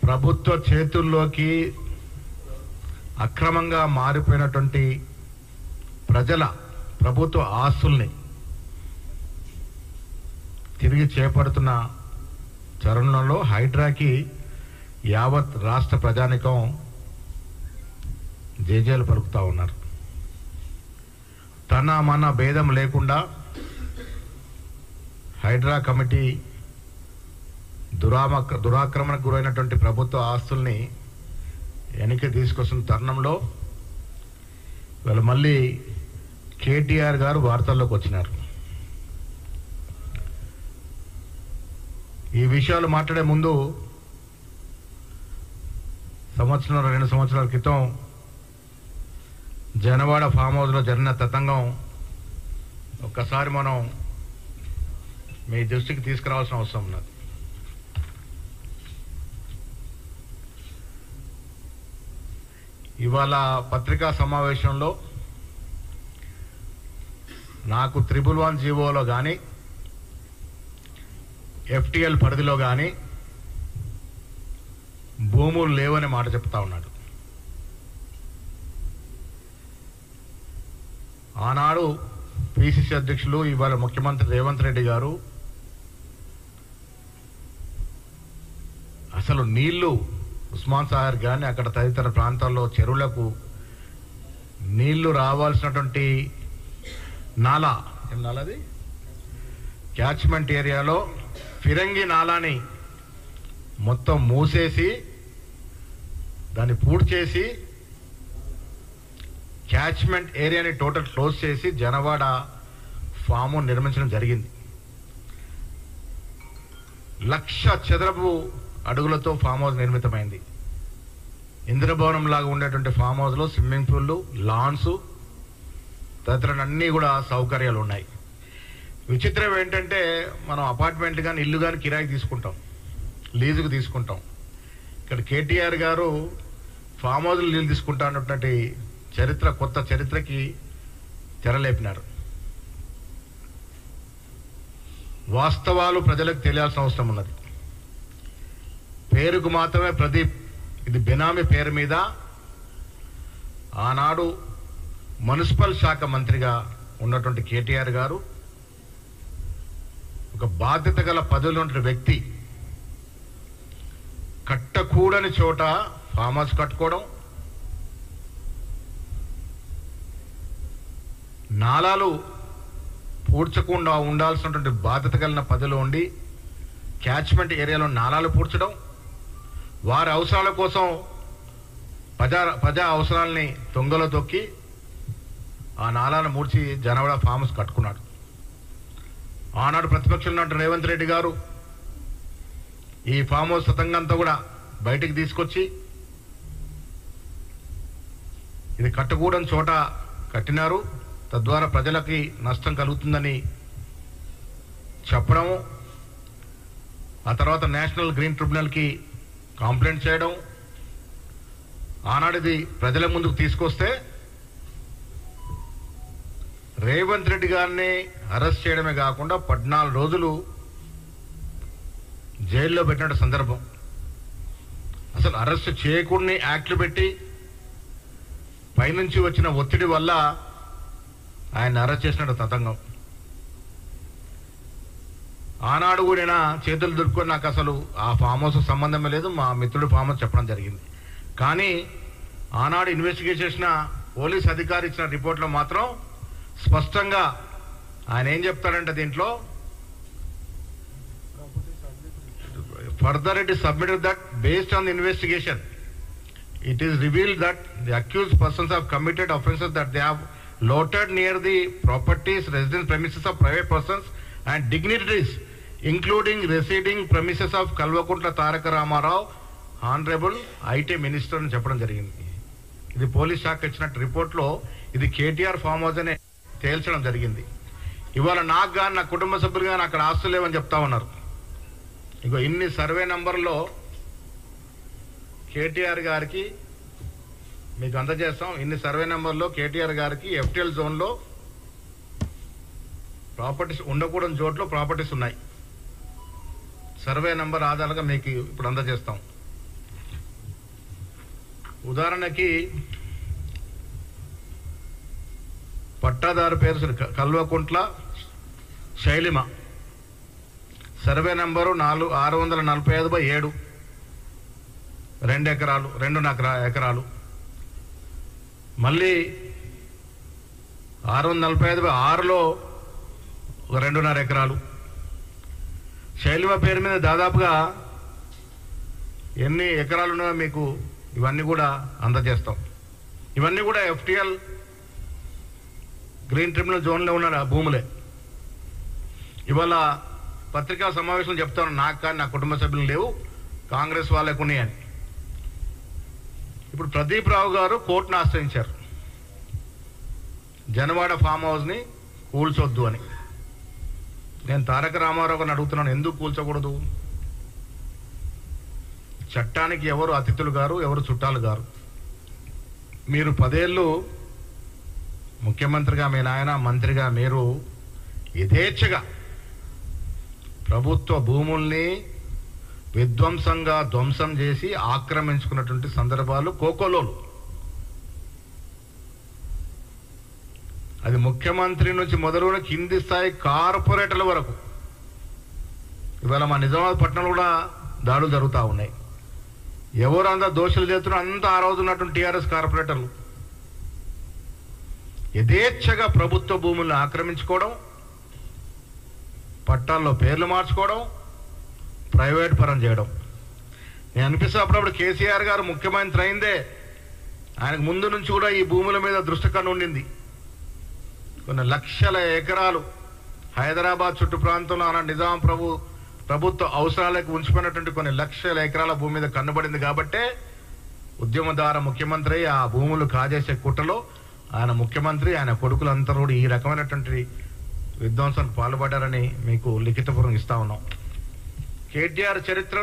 ప్రభుత్వ చేతుల్లోకి అక్రమంగా మారిపోయినటువంటి ప్రజల ప్రభుత్వ ఆస్తుల్ని తిరిగి చేపడుతున్న తరుణంలో హైడ్రాకి యావత్ రాష్ట్ర ప్రజానికం జేజేలు పలుకుతా ఉన్నారు. తన మన భేదం లేకుండా హైడ్రా కమిటీ దురాక్రమణకు గురైనటువంటి ప్రభుత్వ ఆస్తుల్ని వెనక్కి తీసుకొస్తున్న తరుణంలో వాళ్ళు మళ్ళీ కేటీఆర్ గారు వార్తల్లోకి వచ్చినారు. ఈ విషయాలు మాట్లాడే ముందు సంవత్సరం 2 సంవత్సరాల క్రితం జనవాడ ఫామ్ హౌస్లో జరిగిన తతంగం ఒక్కసారి మనం మీ దృష్టికి తీసుకురావాల్సిన అవసరం ఉన్నది. ఇవాళ పత్రికా సమావేశంలో నాకు 111 జీవోలో కానీ ఎఫ్టీఎల్ పరిధిలో కానీ భూములు లేవనే మాట చెప్తా ఉన్నాడు. ఆనాడు పిసిసి అధ్యక్షులు ఇవాళ ముఖ్యమంత్రి రేవంత్ రెడ్డి గారు అసలు నీళ్లు ఉస్మాన్ సాగర్ కానీ అక్కడ తదితర ప్రాంతాల్లో చెరువులకు నీళ్లు రావాల్సినటువంటి నాలా ఏం నాలాది క్యాచ్మెంట్ ఏరియాలో ఫిరంగి నాలాని మొత్తం మూసేసి దాన్ని పూర్తి చేసి క్యాచ్మెంట్ ఏరియాని టోటల్ క్లోజ్ చేసి జనవాడ ఫాము నిర్మించడం జరిగింది. 1,00,000 చదరపు అడుగులతో ఫామ్ హౌస్ నిర్మితమైంది. ఇంద్రభవనం లాగా ఉండేటువంటి ఫామ్ హౌస్లో స్విమ్మింగ్ పూల్లు, లాన్స్ తదితర అన్నీ కూడా సౌకర్యాలు ఉన్నాయి. విచిత్రం ఏంటంటే మనం అపార్ట్మెంట్ కానీ ఇల్లు కానీ కిరాయికి తీసుకుంటాం, లీజుకు తీసుకుంటాం. ఇక్కడ కేటీఆర్ గారు ఫామ్ హౌస్లు లీజు తీసుకుంటా అన్నటువంటి చరిత్ర, కొత్త చరిత్రకి తెరలేపినారు. వాస్తవాలు ప్రజలకు తెలియాల్సిన అవసరం ఉన్నది. పేరుకు మాత్రమే ప్రదీప్, ఇది బెనామీ పేరు మీద ఆనాడు మున్సిపల్ శాఖ మంత్రిగా ఉన్నటువంటి కేటీఆర్ గారు ఒక బాధ్యత గల పదవిలో ఉన్న వ్యక్తి కట్టకూడని చోట ఫామ్ హౌస్ కట్టుకోవడం, నాలాలు పూడ్చకుండా ఉండాల్సినటువంటి బాధ్యత కలిగిన పదవిలో ఉండి క్యాచ్మెంట్ ఏరియాలో నాలాలు పూడ్చడం, వారి అవసరాల కోసం ప్రజా అవసరాలని తొంగలో తొక్కి ఆ నాలాలను మూడ్చి జనవాడ ఫామ్ హౌస్ కట్టుకున్నాడు. ఆనాడు ప్రతిపక్షంలో ఉన్న రేవంత్ రెడ్డి గారు ఈ ఫామ్ హౌస్ తతంగంతా కూడా బయటికి తీసుకొచ్చి ఇది కట్టకూడని చోట కట్టినారు, తద్వారా ప్రజలకి నష్టం కలుగుతుందని చెప్పడము, ఆ తర్వాత నేషనల్ గ్రీన్ ట్రిబ్యునల్కి కంప్లైంట్ చేయడం, ఆనాడు ఇది ప్రజల ముందుకు తీసుకొస్తే రేవంత్ రెడ్డి గారిని అరెస్ట్ చేయడమే కాకుండా 14 రోజులు జైల్లో పెట్టిన సందర్భం. అసలు అరెస్ట్ చేయకుండా యాక్ట్లు పెట్టి పైనుంచి వచ్చిన ఒత్తిడి వల్ల ఆయన అరెస్ట్ చేసినట్టు తతంగం. ఆనాడు కూడా చేతులు దులుపుకొని నాకు అసలు ఆ ఫామ్ హౌస్ సంబంధమే లేదు, మా మిత్రుడు ఫామ్ హౌస్ చెప్పడం జరిగింది. కానీ ఆనాడు ఇన్వెస్టిగేట్ చేసిన పోలీస్ అధికారి ఇచ్చిన రిపోర్ట్లో మాత్రం స్పష్టంగా ఆయన ఏం చెప్తాడంటే దీంట్లో further it is submitted that based on the investigation it is revealed that the accused persons have committed offences that they have loitered near the properties, residence premises of private persons and dignitaries, including residing premises of Kalvakuntla Taraka Ramarao, Honorable IT Minister అని చెప్పడం జరిగింది. ఇది police శాఖ ఇచ్చిన రిపోర్ట్లో ఇది KTR farm house అనే తేల్చడం జరిగింది. ఇవాళ నాకు కానీ నా కుటుంబ సభ్యులు కానీ అక్కడ ఆస్తులు లేవని చెప్తా ఉన్నారు. ఇగో ఇన్ని సర్వే నంబర్లో కేటీఆర్ గారికి మీకు అందజేస్తాం. ఇన్ని సర్వే నెంబర్లో కేటీఆర్ గారికి ఎఫ్టీఎల్ జోన్లో ప్రాపర్టీస్ ఉండకూడని చోట్ల ప్రాపర్టీస్ ఉన్నాయి. సర్వే నెంబర్ ఆధారంగా మీకు ఇప్పుడు అందజేస్తాం. ఉదాహరణకి పట్టాదారు పేరు కల్వకుంట్ల శైలిమ, సర్వే నంబరు 645/7, 2 ఎకరాలు, 2 ఎకరాలు. మళ్ళీ 645/6లో 2.5 ఎకరాలు. శైలిమ పేరు మీద దాదాపుగా ఎన్ని ఎకరాలు ఉన్నాయో మీకు ఇవన్నీ కూడా అందజేస్తాం. ఇవన్నీ కూడా FTL గ్రీన్ ట్రిబ్యునల్ జోన్లో ఉన్న భూములే. ఇవాళ పత్రికా సమావేశం చెప్తాను, నాకు కానీ నా కుటుంబ సభ్యులు లేవు, కాంగ్రెస్ వాళ్ళకు ఉన్నాయని. ఇప్పుడు ప్రదీప్ రావు గారు కోర్టును ఆశ్రయించారు, జనవాడ ఫామ్ హౌస్ని కూల్చొద్దు అని. నేను తారక రామారావు గారిని అడుగుతున్నాను, ఎందుకు కూల్చకూడదు? చట్టానికి ఎవరు అతిథులు గారు, ఎవరు చుట్టాలు గారు? మీరు 10 ఏళ్ళు ముఖ్యమంత్రిగా, మీ నాయన మంత్రిగా మీరు యథేచ్ఛగా ప్రభుత్వ భూముల్ని విధ్వంసంగా ధ్వంసం చేసి ఆక్రమించుకున్నటువంటి సందర్భాలు కోకోలోలు. అది ముఖ్యమంత్రి నుంచి మొదలుగా కింది స్థాయి కార్పొరేటర్ల వరకు. ఇవాళ మా నిజామాబాద్ పట్టణంలో కూడా దాడులు జరుగుతూ ఉన్నాయి. ఎవరు అంతా దోషులు చేస్తున్నా అంతా ఆ రోజు ఉన్నటువంటి TRS కార్పొరేటర్లు యథేచ్ఛగా ప్రభుత్వ భూములను ఆక్రమించుకోవడం, పట్టాల్లో పేర్లు మార్చుకోవడం, ప్రైవేట్ పరం చేయడం. నేను అనిపిస్తే అప్పుడప్పుడు కేసీఆర్ గారు ముఖ్యమంత్రి అయిందే ఆయనకు ముందు నుంచి కూడా ఈ భూముల మీద దృష్టి కన్ను ఉండింది. కొన్ని లక్షల ఎకరాలు హైదరాబాద్ చుట్టు ప్రాంతంలో ఆనాడు నిజాం ప్రభుత్వ అవసరాలకు ఉంచిపోయినటువంటి కొన్ని లక్షల ఎకరాల భూమి మీద కన్నుబడింది. కాబట్టే ఉద్యమదార ముఖ్యమంత్రి ఆ భూములు కాజేసే కుట్రలో ఆయన ముఖ్యమంత్రి, ఆయన కొడుకులందరూ కూడా ఈ రకమైనటువంటి విధ్వంసానికి పాల్పడ్డారని మీకు లిఖితపూర్వకంగా ఇస్తా ఉన్నాం. కేటీఆర్ చరిత్ర